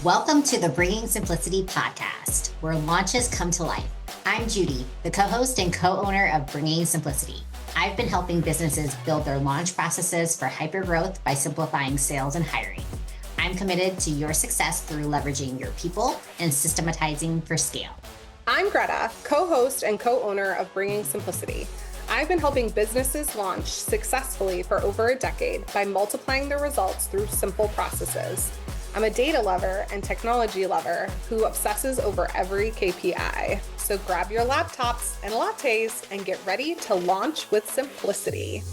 Welcome to the Bringing Simplicity podcast, where launches come to life. I'm Judy, the co-host and co-owner of Bringing Simplicity. I've been helping businesses build their launch processes for hypergrowth by simplifying sales and hiring. I'm committed to your success through leveraging your people and systematizing for scale. I'm Greta, co-host and co-owner of Bringing Simplicity. I've been helping businesses launch successfully for over a decade by multiplying their results through simple processes. I'm a data lover and technology lover who obsesses over every KPI. So grab your laptops and lattes and get ready to launch with simplicity.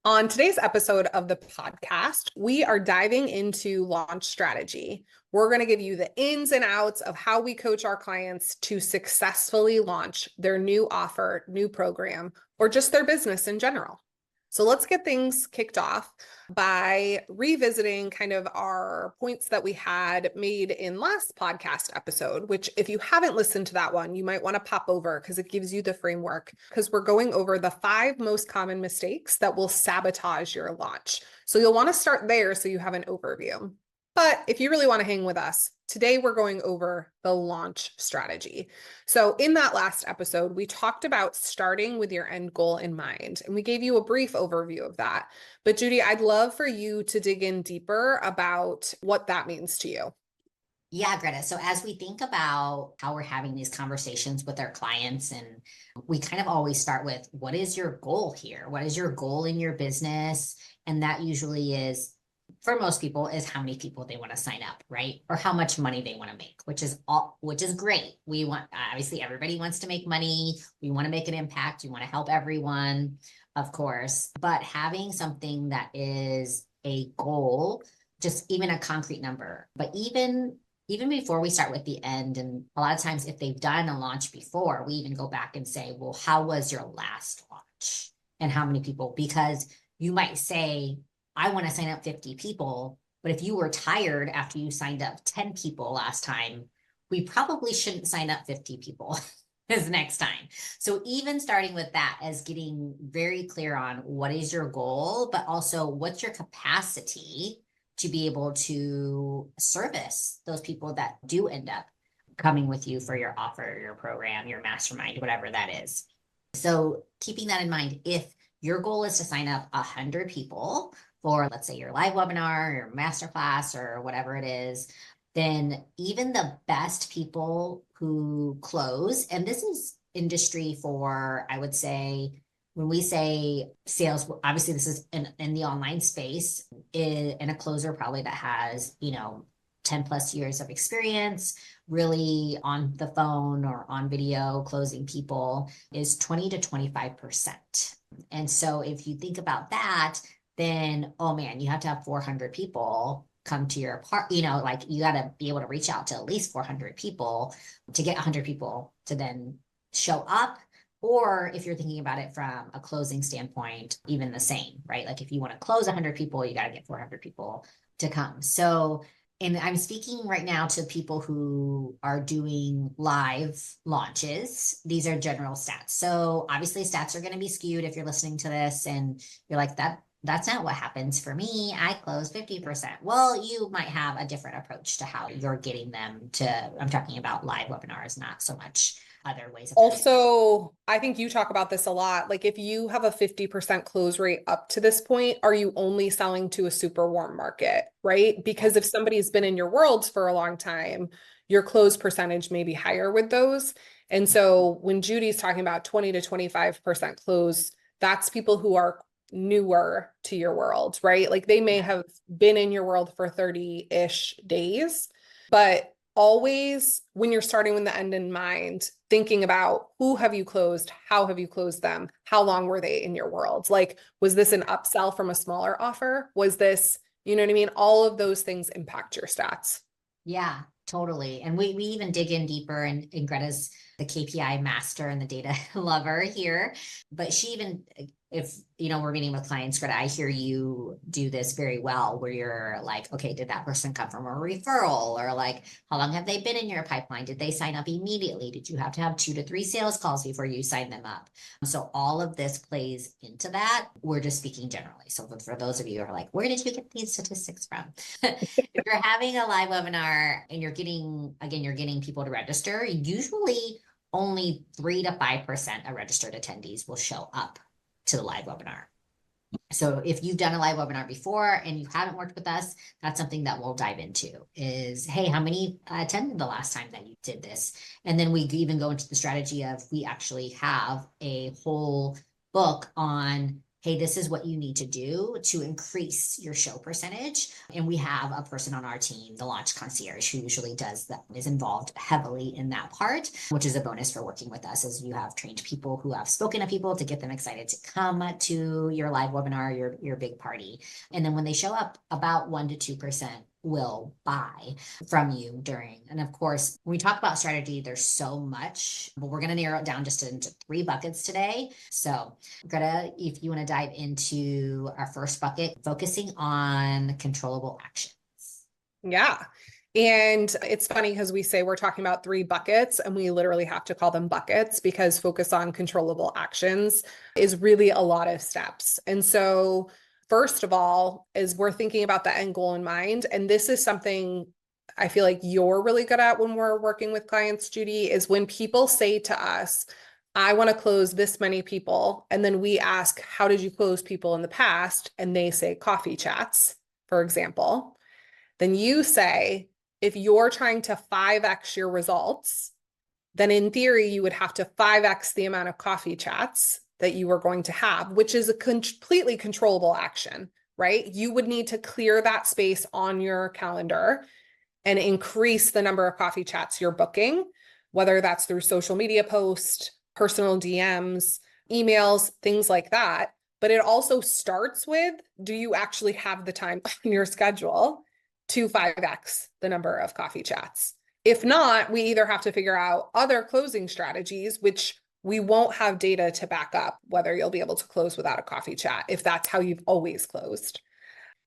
On today's episode of the podcast, we are diving into launch strategy. We're going to give you the ins and outs of how we coach our clients to successfully launch their new offer, new program, or just their business in general. So let's get things kicked off by revisiting kind of our points that we had made in last podcast episode, which if you haven't listened to that one, you might want to pop over because it gives you the framework, because we're going over the 5 most common mistakes that will sabotage your launch. So you'll want to start there so you have an overview. But if you really want to hang with us, today we're going over the launch strategy. So in that last episode, we talked about starting with your end goal in mind, and we gave you a brief overview of that. But Judy, I'd love for you to dig in deeper about what that means to you. Yeah, Greta. So as we think about how we're having these conversations with our clients, and we kind of always start with, what is your goal here? What is your goal in your business? And that usually is, for most people, is how many people they want to sign up, right? Or how much money they want to make, which is great. We want, obviously everybody wants to make money. We want to make an impact. We want to help everyone, of course, but having something that is a goal, just even a concrete number, but even before we start with the end, and a lot of times if they've done a launch before, we even go back and say, well, how was your last launch? And how many people? Because you might say, I want to sign up 50 people, but if you were tired after you signed up 10 people last time, we probably shouldn't sign up 50 people this next time. So even starting with that as getting very clear on what is your goal, but also what's your capacity to be able to service those people that do end up coming with you for your offer, your program, your mastermind, whatever that is. So keeping that in mind, if your goal is to sign up 100 people for, let's say, your live webinar, your masterclass, or whatever it is, then even the best people who close, and this is industry for, I would say, when we say sales, obviously this is in the online space, and a closer probably that has, 10 plus years of experience, really on the phone or on video closing people, is 20 to 25%. And so if you think about that, then, oh man, you have to have 400 people come to your part, like you got to be able to reach out to at least 400 people to get 100 people to then show up. Or if you're thinking about it from a closing standpoint, even the same, right? Like if you want to close 100 people, you got to get 400 people to come. So, and I'm speaking right now to people who are doing live launches. These are general stats. So obviously stats are going to be skewed if you're listening to this and you're like, that's not what happens for me. I close 50%. Well, you might have a different approach to how you're getting them to, I'm talking about live webinars, not so much other ways of Also, I think you talk about this a lot. Like if you have a 50% close rate up to this point, are you only selling to a super warm market, right? Because if somebody's been in your world for a long time, your close percentage may be higher with those. And so when Judy's talking about 20 to 25% close, that's people who are newer to your world, right? Like they may have been in your world for 30-ish days, but always when you're starting with the end in mind, thinking about who have you closed, how have you closed them, how long were they in your world? Like, was this an upsell from a smaller offer? Was this, you know what I mean? All of those things impact your stats. Yeah, totally. And we even dig in deeper, and Greta's the KPI master and the data lover here, but she even if, you know, we're meeting with clients, Greta, I hear you do this very well, where you're like, okay, did that person come from a referral? Or like, how long have they been in your pipeline? Did they sign up immediately? Did you have to have 2 to 3 sales calls before you sign them up? So all of this plays into that. We're just speaking generally. So for those of you who are like, where did you get these statistics from? If you're having a live webinar and you're getting people to register, usually only 3 to 5% of registered attendees will show up to the live webinar. So if you've done a live webinar before and you haven't worked with us, that's something that we'll dive into is, hey, how many attended the last time that you did this? And then we even go into the strategy of, we actually have a whole book on, hey, this is what you need to do to increase your show percentage. And we have a person on our team, the launch concierge, who usually does that, is involved heavily in that part, which is a bonus for working with us, as you have trained people who have spoken to people to get them excited to come to your live webinar, your big party. And then when they show up, about 1 to 2% will buy from you during. And of course, when we talk about strategy, there's so much, but we're going to narrow it down just into 3 buckets today. So Greta, if you want to dive into our first bucket, focusing on controllable actions. Yeah. And it's funny because we say we're talking about 3 buckets and we literally have to call them buckets, because focus on controllable actions is really a lot of steps. And so first of all, is we're thinking about the end goal in mind. And this is something I feel like you're really good at when we're working with clients, Judy, is when people say to us, I want to close this many people. And then we ask, how did you close people in the past? And they say coffee chats, for example. Then you say, if you're trying to 5x your results, then in theory, you would have to 5x the amount of coffee chats that you were going to have, which is a completely controllable action, right? You would need to clear that space on your calendar and increase the number of coffee chats you're booking, whether that's through social media posts, personal DMs, emails, things like that. But it also starts with, do you actually have the time on your schedule to 5x the number of coffee chats? If not, we either have to figure out other closing strategies, which we won't have data to back up whether you'll be able to close without a coffee chat, if that's how you've always closed.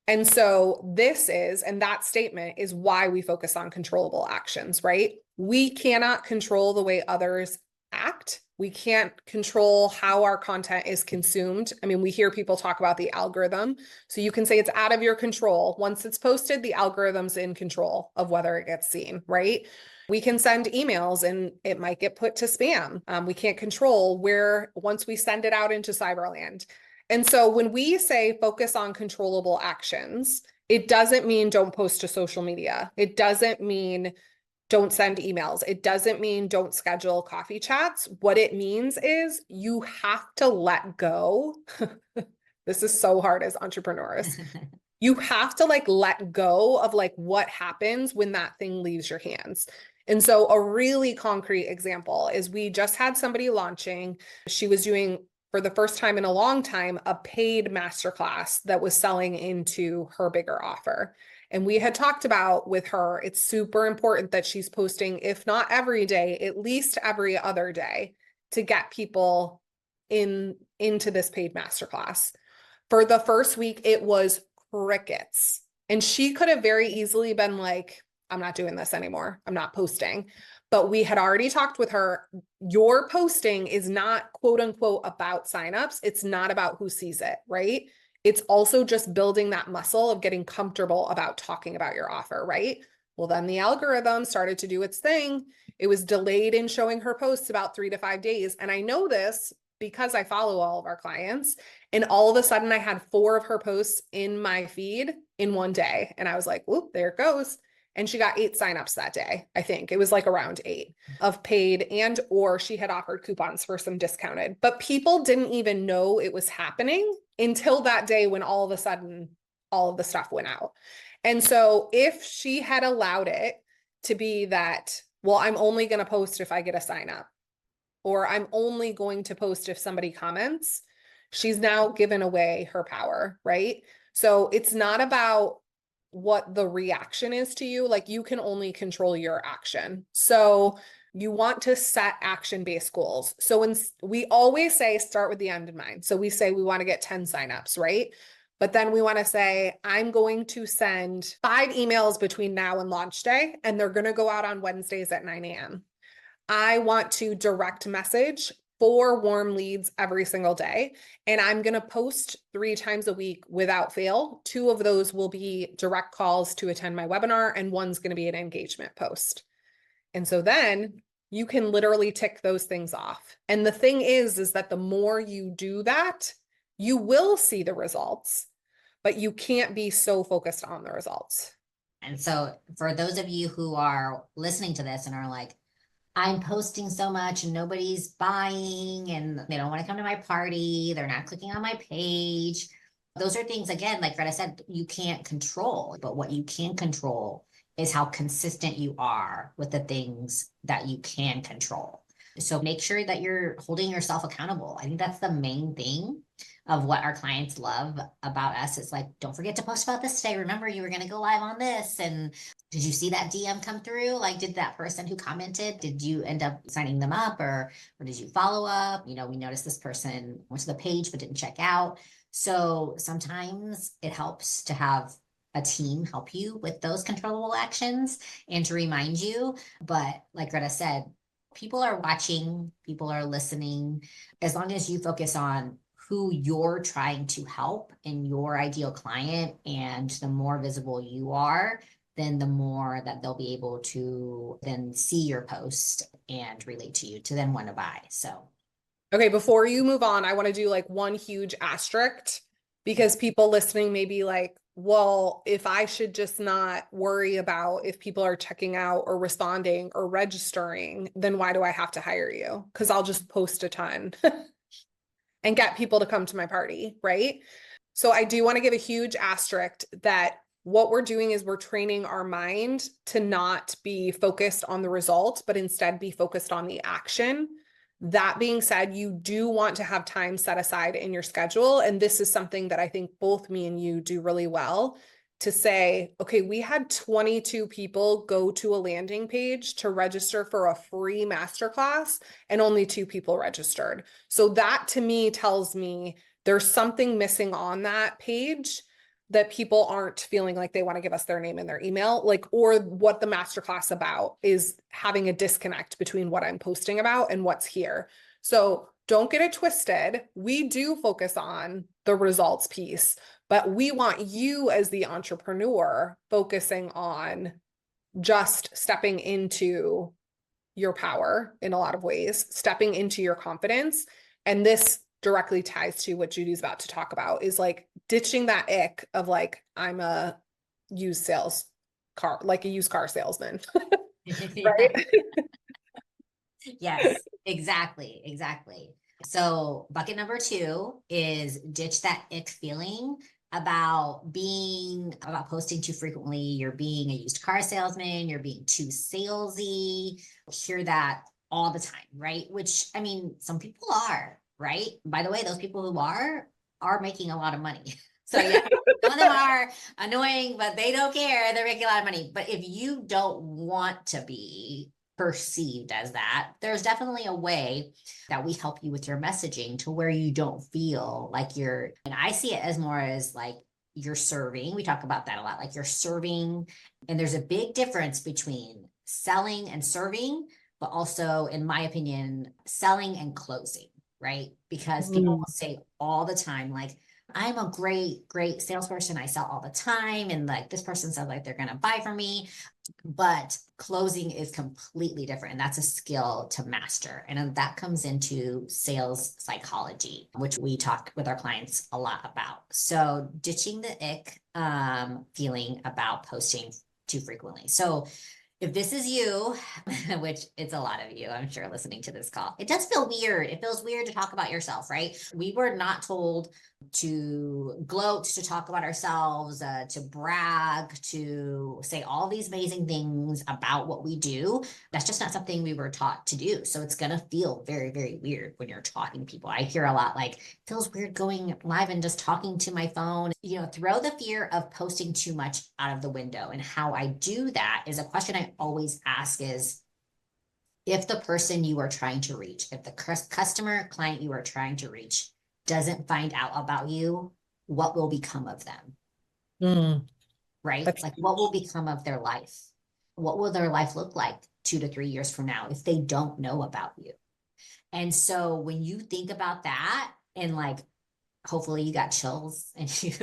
And so and that statement is why we focus on controllable actions, right? We cannot control the way others act. We can't control how our content is consumed. I mean, we hear people talk about the algorithm. So you can say it's out of your control. Once it's posted, the algorithm's in control of whether it gets seen, right? We can send emails and it might get put to spam. We can't control where, once we send it out into Cyberland. And so when we say focus on controllable actions, it doesn't mean don't post to social media. It doesn't mean don't send emails. It doesn't mean don't schedule coffee chats. What it means is you have to let go. This is so hard as entrepreneurs. You have to let go of what happens when that thing leaves your hands. And so a really concrete example is we just had somebody launching. She was doing, for the first time in a long time, a paid masterclass that was selling into her bigger offer. And we had talked about with her, it's super important that she's posting, if not every day, at least every other day, to get people into this paid masterclass. For the first week, it was crickets. And she could have very easily been like, I'm not doing this anymore. I'm not posting. But we had already talked with her. Your posting is not quote unquote about signups. It's not about who sees it, right? It's also just building that muscle of getting comfortable about talking about your offer, right? Well, then the algorithm started to do its thing. It was delayed in showing her posts about 3 to 5 days. And I know this because I follow all of our clients. And all of a sudden I had 4 of her posts in my feed in one day. And I was like, whoop, there it goes. And she got 8 signups that day. I think it was around 8 of paid, and or she had offered coupons for some discounted, but people didn't even know it was happening until that day when all of a sudden all of the stuff went out. And so if she had allowed it to be that, well, I'm only going to post if I get a sign up, or I'm only going to post if somebody comments, she's now given away her power, right? So it's not about what the reaction is to you. You can only control your action. So You want to set action-based goals. So when we always say start with the end in mind. So we say we want to get 10 signups, right? But then we want to say, I'm going to send 5 emails between now and launch day, and they're going to go out on Wednesdays at 9 a.m. I want to direct message 4 warm leads every single day. And I'm going to post 3 times a week without fail. 2 of those will be direct calls to attend my webinar, and one's going to be an engagement post. And so then you can literally tick those things off. And the thing is that the more you do that, you will see the results, but you can't be so focused on the results. And so for those of you who are listening to this and are like, I'm posting so much and nobody's buying and they don't want to come to my party, they're not clicking on my page. Those are things, again, like Greta said, you can't control, but what you can control is how consistent you are with the things that you can control. So make sure that you're holding yourself accountable. I think that's the main thing of what our clients love about us. It's like, don't forget to post about this today. Remember, you were going to go live on this. And did you see that DM come through? Like, did that person who commented, did you end up signing them up or did you follow up? You know, we noticed this person went to the page but didn't check out. So sometimes it helps to have a team help you with those controllable actions and to remind you. But like Greta said, people are watching, people are listening. As long as you focus on who you're trying to help and your ideal client, and the more visible you are, then the more that they'll be able to then see your post and relate to you to then want to buy. So, okay, before you move on, I want to do like one huge asterisk, because people listening may be like, well, if I should just not worry about if people are checking out or responding or registering, then why do I have to hire you? Because I'll just post a ton and get people to come to my party, right? So I do want to give a huge asterisk that what we're doing is we're training our mind to not be focused on the result, but instead be focused on the action. That being said, you do want to have time set aside in your schedule. And this is something that I think both me and you do really well, to say, okay, we had 22 people go to a landing page to register for a free masterclass and only 2 people registered. So that to me tells me there's something missing on that page, that people aren't feeling like they want to give us their name and their email, like, or what the masterclass about is having a disconnect between what I'm posting about and what's here. So don't get it twisted. We do focus on the results piece, but we want you as the entrepreneur focusing on just stepping into your power in a lot of ways, stepping into your confidence. And this directly ties to what Judy's about to talk about, is like ditching that ick of like, I'm a used car salesman, right? yes, exactly, exactly. So bucket number 2 is ditch that ick feeling about posting too frequently. You're being a used car salesman, you're being too salesy. Hear that all the time, right? Which, I mean, some people are, right? By the way, those people who are making a lot of money. So yeah, some of them are annoying, but they don't care. They're making a lot of money. But if you don't want to be perceived as that, there's definitely a way that we help you with your messaging to where you don't feel like you're, and I see it as more as like you're serving. We talk about that a lot, like you're serving. And there's a big difference between selling and serving, but also, in my opinion, selling and closing, right? Because people will say all the time, like, I'm a great salesperson. I sell all the time. And like this person said, like, they're going to buy from me. But closing is completely different. And that's a skill to master. And that comes into sales psychology, which we talk with our clients a lot about. So ditching the ick feeling about posting too frequently. So if this is you, which it's a lot of you, I'm sure, listening to this call, it does feel weird. It feels weird to talk about yourself, right? We were not told to gloat, to talk about ourselves, to brag, to say all these amazing things about what we do. That's just not something we were taught to do. So it's going to feel very, very weird when you're talking to people. I hear a lot like, it feels weird going live and just talking to my phone. You know, throw the fear of posting too much out of the window. And how I do that is a question I always ask is, if the person you are trying to reach, if the customer client you are trying to reach doesn't find out about you, what will become of them? Mm, Right? that's Like what will become of their life? What will their life look like 2 to 3 years from now if they don't know about you? And so when you think about that and like, hopefully you got chills and you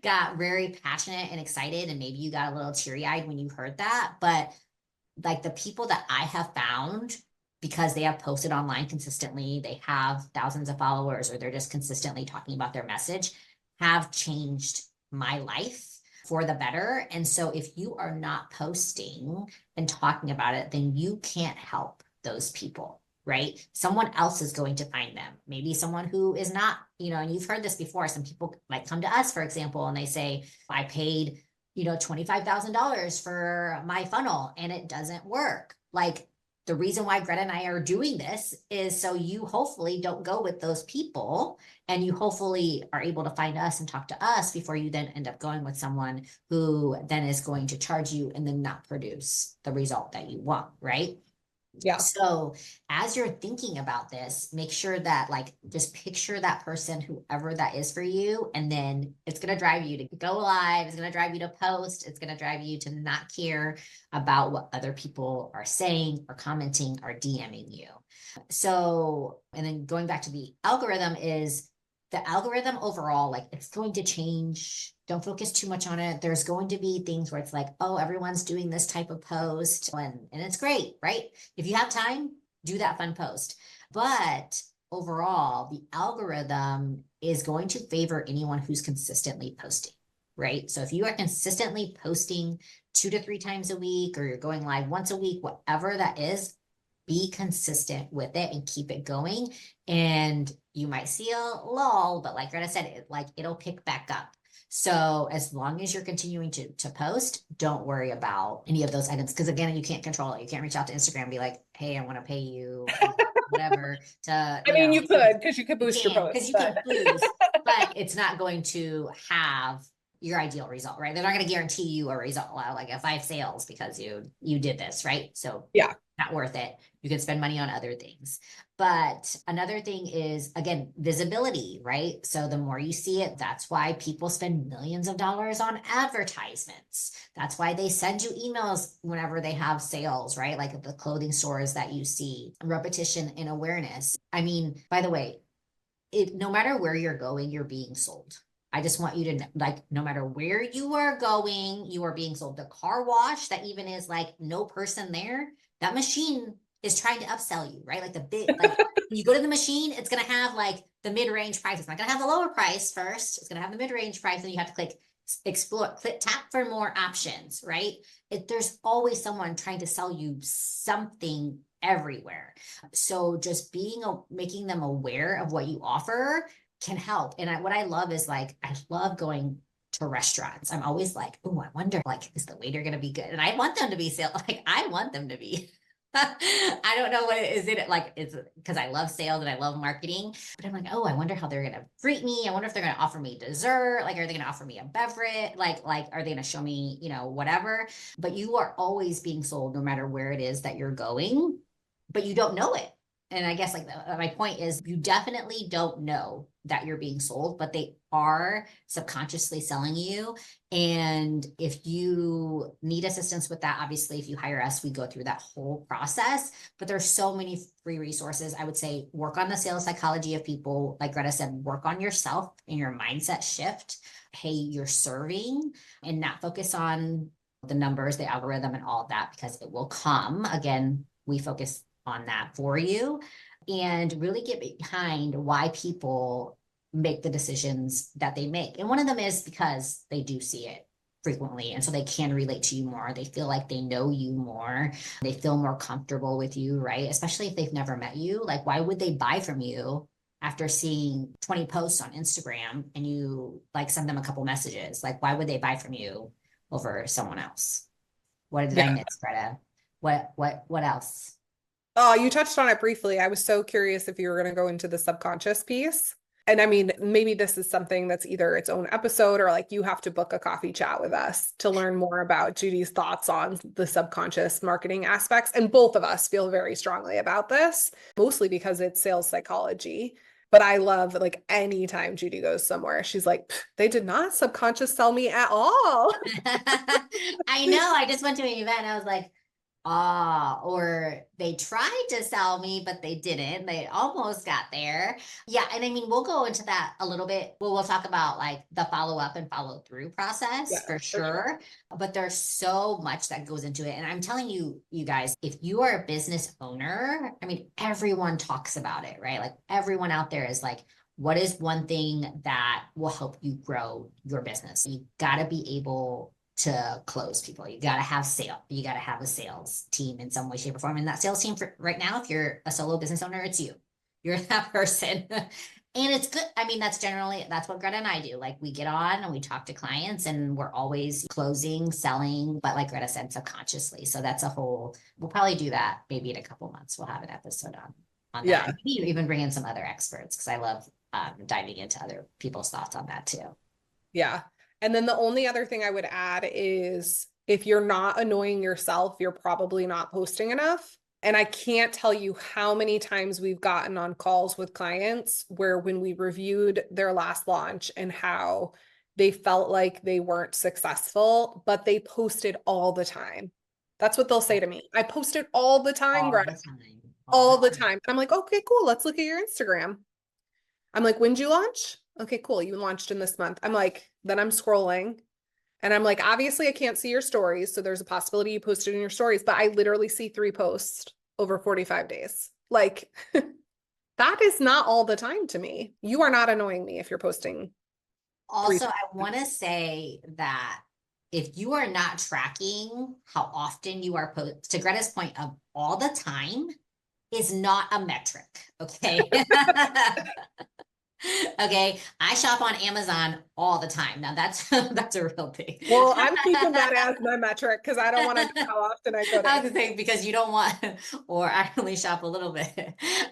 got very passionate and excited, and maybe you got a little teary eyed when you heard that. But like the people that I have found, because they have posted online consistently, they have thousands of followers, or they're just consistently talking about their message, have changed my life for the better. And so if you are not posting and talking about it, then you can't help those people. Right? Someone else is going to find them. Maybe someone who is not, and you've heard this before. Some people like come to us, for example, and they say, I paid $25,000 for my funnel and it doesn't work. Like the reason why Greta and I are doing this is so you hopefully don't go with those people, and you hopefully are able to find us and talk to us before you then end up going with someone who then is going to charge you and then not produce the result that you want, right? yeah. So as you're thinking about this, make sure that like just picture that person, whoever that is for you, and then it's going to drive you to go live, it's going to drive you to post, it's going to drive you to not care about what other people are saying or commenting or DMing you. So, and then going back to the algorithm, is the algorithm overall, like it's going to change. Don't focus too much on it. There's going to be things where it's like, oh, everyone's doing this type of post, and it's great, right? If you have time, do that fun post. But overall, the algorithm is going to favor anyone who's consistently posting, right? So if you are consistently posting 2 to 3 times a week, or you're going live once a week, whatever that is, be consistent with it and keep it going. And you might see a lull, but like Greta said, it'll pick back up. So as long as you're continuing to post, don't worry about any of those items. Because again, you can't control it. You can't reach out to Instagram and be like, hey, I want to pay you whatever to, I mean, you could, because you could you boost your can, posts, because you but can boost, but it's not going to have your ideal result, right? They're not going to guarantee you a result, like a 5 sales because you did this, right? So yeah. not worth it. You can spend money on other things. But another thing is, again, visibility, right? So the more you see it, that's why people spend millions of dollars on advertisements. That's why they send you emails whenever they have sales, right? Like at the clothing stores that you see. Repetition and awareness. I mean, by the way, no matter where you're going, you're being sold. I just want you to like, no matter where you are going, you are being sold. The car wash that even is like no person there, that machine is trying to upsell you, right? Like the big, like when you go to the machine, it's going to have like the mid-range price. It's not going to have the lower price first. It's going to have the mid-range price, and you have to click explore, click, tap for more options, right? There's always someone trying to sell you something everywhere. So just making them aware of what you offer can help. And what I love is like, I love going to restaurants. I'm always like, oh, I wonder, like, is the waiter going to be good? And I want them to be sales. Like, I want them to be. I don't know what it is. It like it's because I love sales and I love marketing, but I'm like, oh, I wonder how they're gonna greet me. I wonder if they're gonna offer me dessert. Like, are they gonna offer me a beverage? Like, are they gonna show me, whatever? But you are always being sold no matter where it is that you're going, but you don't know it. And I guess like my point is, you definitely don't know that you're being sold, but they are subconsciously selling you. And if you need assistance with that, obviously, if you hire us, we go through that whole process. But there's so many free resources. I would say work on the sales psychology of people. Like Greta said, work on yourself and your mindset shift. Hey, you're serving, and not focus on the numbers, the algorithm, and all of that, because it will come. Again, we focus on that for you, and really get behind why people make the decisions that they make. And one of them is because they do see it frequently, and so they can relate to you more. They feel like they know you more. They feel more comfortable with you, right? Especially if they've never met you. Like, why would they buy from you after seeing 20 posts on Instagram and you like send them a couple messages? Like, why would they buy from you over someone else? What did I Yeah. miss, Greta? What else? Oh, you touched on it briefly. I was so curious if you were going to go into the subconscious piece. And I mean, maybe this is something that's either its own episode or like you have to book a coffee chat with us to learn more about Judy's thoughts on the subconscious marketing aspects. And both of us feel very strongly about this, mostly because it's sales psychology. But I love like anytime Judy goes somewhere, she's like, they did not subconscious sell me at all. I know. I just went to an event and I was like, ah, or they tried to sell me, but they didn't. They almost got there. Yeah. And I mean, we'll go into that a little bit. We'll talk about like the follow up and follow through process Yeah, for for sure. sure. But there's so much that goes into it. And I'm telling you, you guys, if you are a business owner, I mean, everyone talks about it, right? Like everyone out there is like, what is one thing that will help you grow your business? You got to be able to close people. You got to have you got to have a sales team in some way, shape, or form. And that sales team for right now, if you're a solo business owner, it's you. You're that person. And it's good. I mean, that's what Greta and I do. Like we get on and we talk to clients and we're always closing, selling, but like Greta said, subconsciously. So that's we'll probably do that maybe in a couple months. We'll have an episode on that. Yeah. And maybe even bring in some other experts because I love diving into other people's thoughts on that too. Yeah. And then the only other thing I would add is if you're not annoying yourself, you're probably not posting enough. And I can't tell you how many times we've gotten on calls with clients where when we reviewed their last launch and how they felt like they weren't successful, but they posted all the time. That's what they'll say to me. I posted all the time, All the Greta, time. all the time. And I'm like, okay, cool. Let's look at your Instagram. I'm like, when'd you launch? Okay, cool. You launched in this month. I'm like, then I'm scrolling and I'm like, obviously I can't see your stories. So there's a possibility you posted in your stories, but I literally see 3 posts over 45 days. Like that is not all the time to me. You are not annoying me if you're posting 3. Also, I want to say that if you are not tracking how often you are to Greta's point of all the time is not a metric. Okay. Okay. I shop on Amazon all the time. Now that's a real thing. Well, I'm keeping that as my metric because I don't want to know how often I go to. I was saying because you don't want, or I only shop a little bit.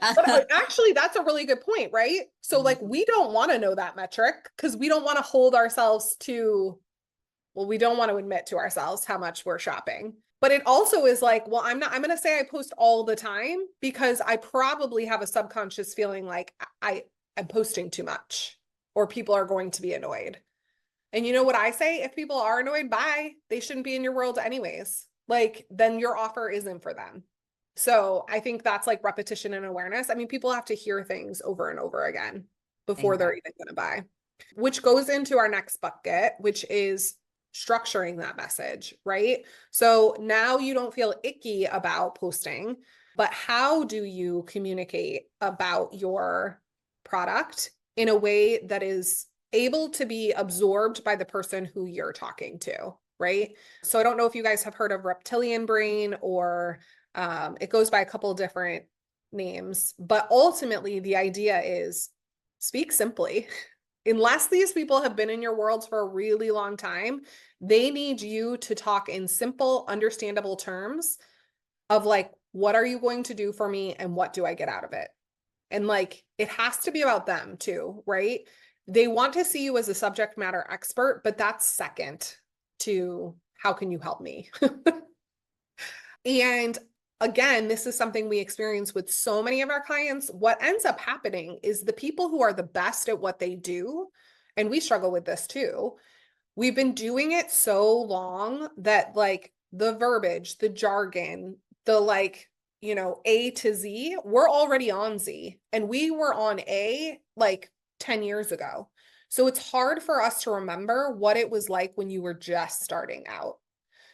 But actually, that's a really good point, right? So, like, we don't want to know that metric because we don't want to hold ourselves to, well, we don't want to admit to ourselves how much we're shopping. But it also is like, well, I'm going to say I post all the time because I probably have a subconscious feeling like I'm posting too much or people are going to be annoyed. And you know what I say? If people are annoyed, bye. They shouldn't be in your world anyways. Like, then your offer isn't for them. So I think that's like repetition and awareness. I mean, people have to hear things over and over again before they're even going to buy, which goes into our next bucket, which is structuring that message, right? So now you don't feel icky about posting, but how do you communicate about your product in a way that is able to be absorbed by the person who you're talking to, right? So I don't know if you guys have heard of reptilian brain or it goes by a couple of different names, but ultimately the idea is speak simply. Unless these people have been in your world for a really long time, they need you to talk in simple, understandable terms of like, what are you going to do for me and what do I get out of it? And like, it has to be about them too, right? They want to see you as a subject matter expert, but that's second to how can you help me? And again, this is something we experience with so many of our clients. What ends up happening is the people who are the best at what they do, and we struggle with this too. We've been doing it so long that like the verbiage, the jargon, the like, you know, A to Z, we're already on Z and we were on A like 10 years ago. So it's hard for us to remember what it was like when you were just starting out.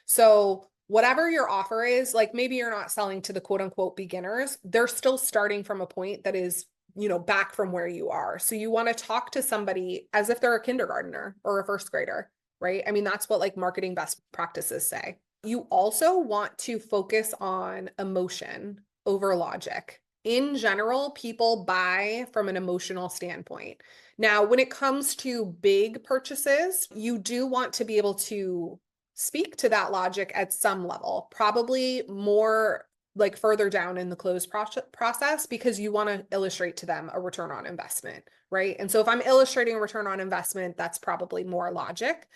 So whatever your offer is, like maybe you're not selling to the quote unquote beginners, they're still starting from a point that is, you know, back from where you are. So you want to talk to somebody as if they're a kindergartner or a first grader, right? I mean, that's what like marketing best practices say. You also want to focus on emotion over logic. In general, people buy from an emotional standpoint. Now, when it comes to big purchases, you do want to be able to speak to that logic at some level, probably more like further down in the close process, because you want to illustrate to them a return on investment, right? And so if I'm illustrating a return on investment, that's probably more logic.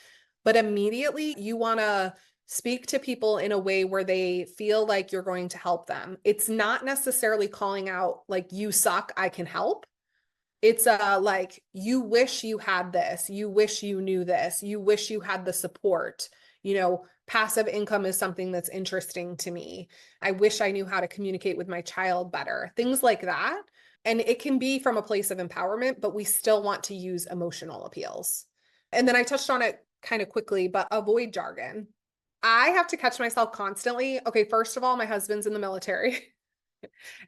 But immediately you want to speak to people in a way where they feel like you're going to help them. It's not necessarily calling out like, you suck, I can help. It's like, you wish you had this, you wish you knew this, you wish you had the support. Passive income is something that's interesting to me. I wish I knew how to communicate with my child better, things like that. And it can be from a place of empowerment, but we still want to use emotional appeals. And then I touched on it kind of quickly, but avoid jargon. I have to catch myself constantly. Okay, first of all, my husband's in the military.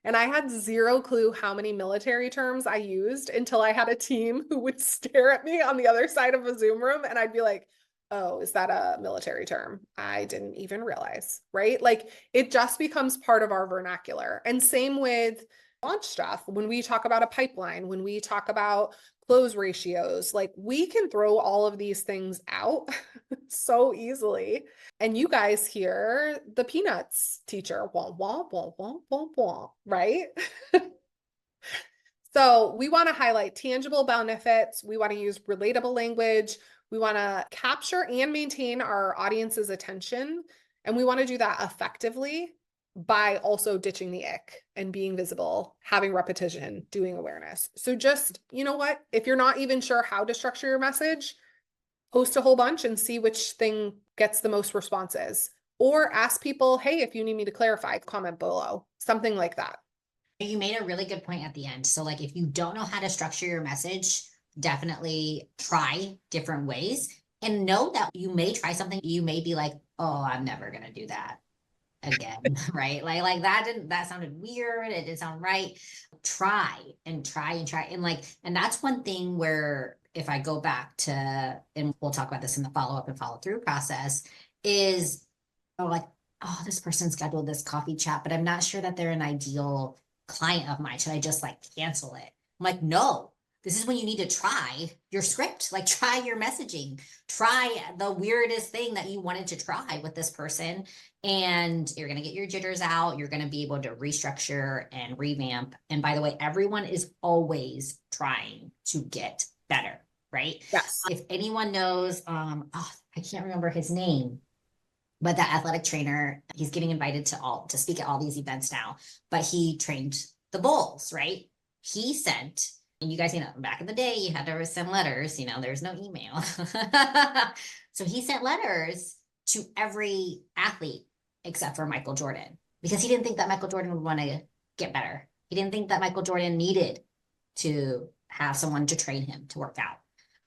And I had zero clue how many military terms I used until I had a team who would stare at me on the other side of a Zoom room. And I'd be like, oh, is that a military term? I didn't even realize, right? Like, it just becomes part of our vernacular. And same with launch stuff. When we talk about a pipeline, when we talk about close ratios, like, we can throw all of these things out so easily. And you guys hear the peanuts teacher, wah, wah, wah, wah, wah, wah, right? So we want to highlight tangible benefits. We want to use relatable language. We want to capture and maintain our audience's attention. And we want to do that effectively by also ditching the ick and being visible, having repetition, doing awareness. So just, you know what, if you're not even sure how to structure your message, post a whole bunch and see which thing gets the most responses. Or ask people, hey, if you need me to clarify, comment below, something like that. You made a really good point at the end. So like, if you don't know how to structure your message, definitely try different ways and know that you may try something. You may be like, oh, I'm never going to do that again. Right. Like that sounded weird. It didn't sound right. Try and try and try. And that's one thing where, if I go back to, and we'll talk about this in the follow-up and follow-through process, is like, oh, this person scheduled this coffee chat, but I'm not sure that they're an ideal client of mine. Should I just like cancel it? I'm like, no, this is when you need to try your script, like try your messaging, try the weirdest thing that you wanted to try with this person. And you're going to get your jitters out. You're going to be able to restructure and revamp. And by the way, everyone is always trying to get better, right? Yes. If anyone knows, I can't remember his name, but that athletic trainer, he's getting invited to speak at all these events now, but he trained the Bulls, right? He sent, and you guys, back in the day, you had to send letters, there's no email. So he sent letters to every athlete except for Michael Jordan, because he didn't think that Michael Jordan would want to get better. He didn't think that Michael Jordan needed to have someone to train him to work out.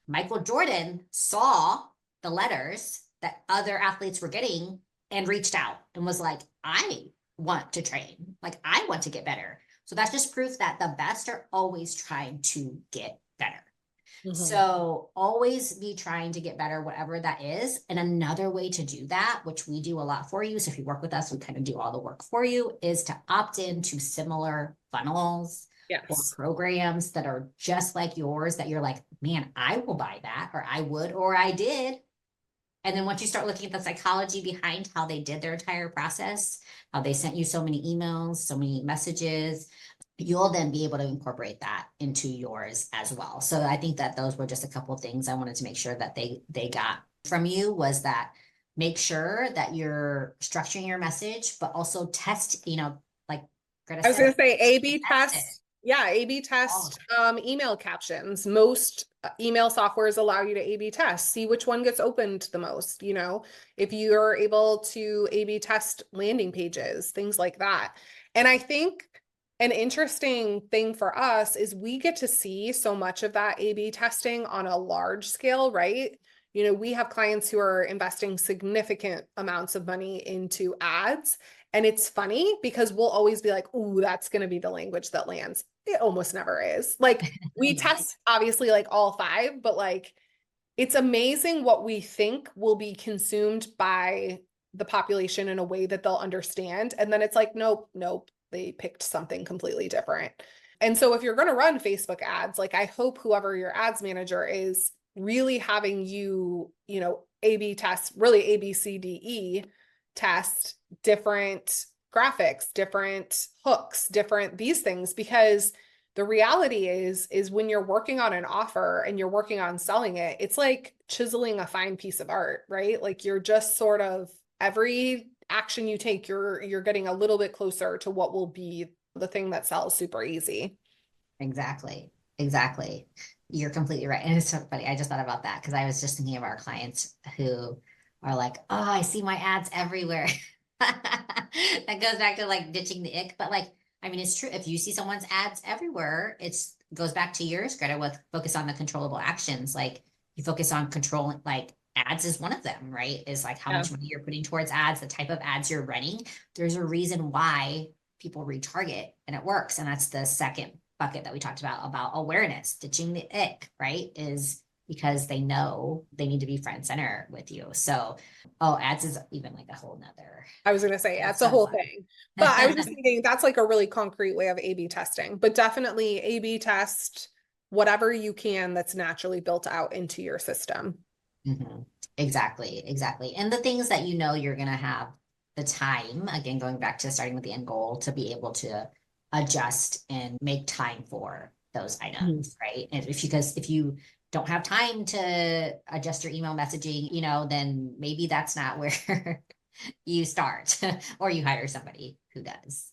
Michael Jordan saw the letters that other athletes were getting and reached out and was like, I want to train. Like, I want to get better. So that's just proof that the best are always trying to get better. Mm-hmm. So always be trying to get better, whatever that is. And another way to do that, which we do a lot for you, so if you work with us, we kind of do all the work for you, is to opt into similar funnels. Yes. Or programs that are just like yours, that you're like, man, I will buy that, or I would, or I did. And then once you start looking at the psychology behind how they did their entire process, how they sent you so many emails, so many messages, you'll then be able to incorporate that into yours as well. So I think that those were just a couple of things I wanted to make sure that they got from you, was that make sure that you're structuring your message, but also test, like Greta I was going to say A/B test. It. Yeah, A/B test email captions. Most email softwares allow you to A/B test, see which one gets opened the most. If you're able to A/B test landing pages, things like that. And I think an interesting thing for us is we get to see so much of that A/B testing on a large scale, right? We have clients who are investing significant amounts of money into ads. And it's funny because we'll always be like, ooh, that's going to be the language that lands. It almost never is. Like, we test obviously like all 5, but like, it's amazing what we think will be consumed by the population in a way that they'll understand. And then it's like, nope, they picked something completely different. And so if you're going to run Facebook ads, like, I hope whoever your ads manager is really having you, A/B test, really A, B, C, D, E test different graphics, different hooks, different these things, because the reality is when you're working on an offer and you're working on selling it, it's like chiseling a fine piece of art, right? Like you're just sort of every action you take, you're getting a little bit closer to what will be the thing that sells super easy. Exactly. Exactly. You're completely right. And it's so funny. I just thought about that because I was just thinking of our clients who are like, oh, I see my ads everywhere. That goes back to like ditching the ick. But like, I mean, it's true. If you see someone's ads everywhere, it's goes back to yours, Greta, with focus on the controllable actions. Like you focus on controlling, like ads is one of them, right? Is like how Yeah. much money you're putting towards ads, the type of ads you're running. There's a reason why people retarget and it works. And that's the second bucket that we talked about awareness, ditching the ick, right? Is because they know they need to be front center with you. So, oh, ads is even like a whole nother. I was going to say, that's a So whole thing. But I was just thinking that's like a really concrete way of A/B testing, but definitely A/B test whatever you can that's naturally built out into your system. Mhm. Exactly, exactly. And the things that you know you're going to have the time, again, going back to starting with the end goal, to be able to adjust and make time for those items, right? And because if you don't have time to adjust your email messaging, then maybe that's not where you start or you hire somebody who does.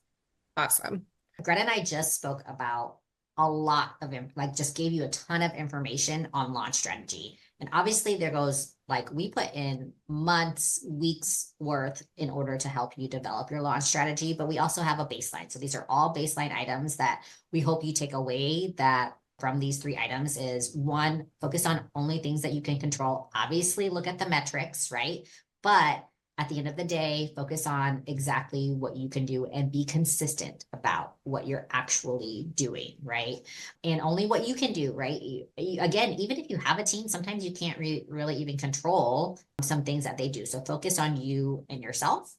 Awesome. Greta and I just spoke about a lot of like just gave you a ton of information on launch strategy. And obviously there goes like we put in months, weeks worth in order to help you develop your launch strategy, but we also have a baseline. So these are all baseline items that we hope you take away that from these 3 items is 1, focus on only things that you can control. Obviously look at the metrics, right? But at the end of the day, focus on exactly what you can do and be consistent about what you're actually doing, right? And only what you can do, right? Again, even if you have a team, sometimes you can't really even control some things that they do. So focus on you and yourself.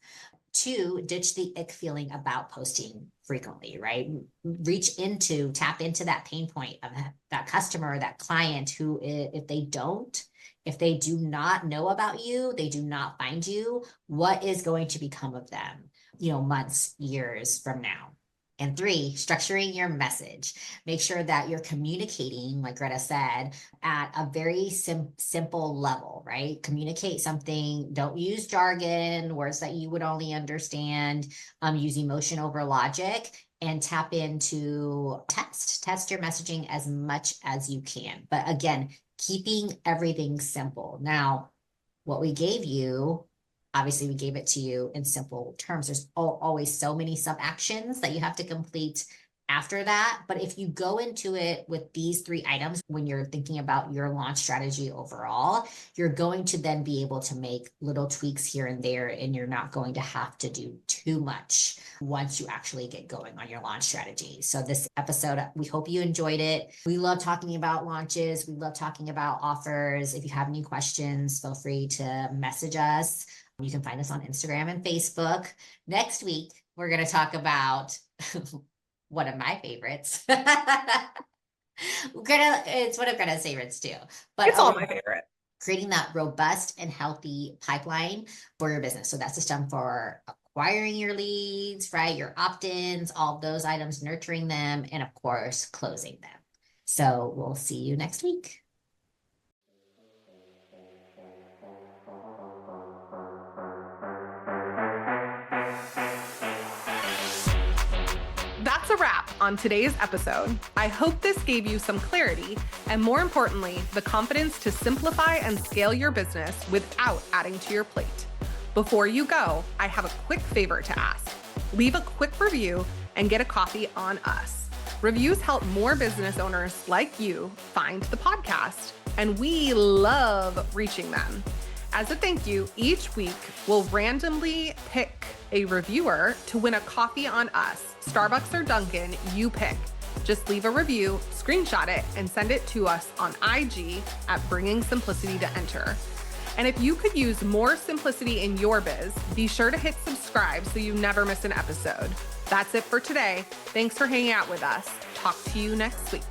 2, ditch the ick feeling about posting frequently, right? Tap into that pain point of that customer, that client who, if they do not know about you, they do not find you, what is going to become of them, months, years from now? And 3, structuring your message. Make sure that you're communicating, like Greta said, at a very simple level, right? Communicate something. Don't use jargon, words that you would only understand. Use emotion over logic and tap into test your messaging as much as you can. But again, keeping everything simple. Now, what we gave you, obviously we gave it to you in simple terms. There's always so many sub actions that you have to complete after that. But if you go into it with these 3 items, when you're thinking about your launch strategy overall, you're going to then be able to make little tweaks here and there, and you're not going to have to do too much once you actually get going on your launch strategy. So this episode, we hope you enjoyed it. We love talking about launches. We love talking about offers. If you have any questions, feel free to message us. You can find us on Instagram and Facebook. Next week, we're going to talk about one of my favorites. It's one of Greta's favorites too. But It's all my favorite. creating that robust and healthy pipeline for your business. So that's system for acquiring your leads, right? Your opt-ins, all of those items, nurturing them, and of course, closing them. So we'll see you next week. That's a wrap on today's episode. I hope this gave you some clarity and, more importantly, the confidence to simplify and scale your business without adding to your plate. Before you go, I have a quick favor to ask. Leave a quick review and get a copy on us. Reviews help more business owners like you find the podcast, and we love reaching them. As a thank you, each week we'll randomly pick a reviewer to win a coffee on us. Starbucks or Dunkin', you pick. Just leave a review, screenshot it, and send it to us on IG at Bringing Simplicity to Enter. And if you could use more simplicity in your biz, be sure to hit subscribe so you never miss an episode. That's it for today. Thanks for hanging out with us. Talk to you next week.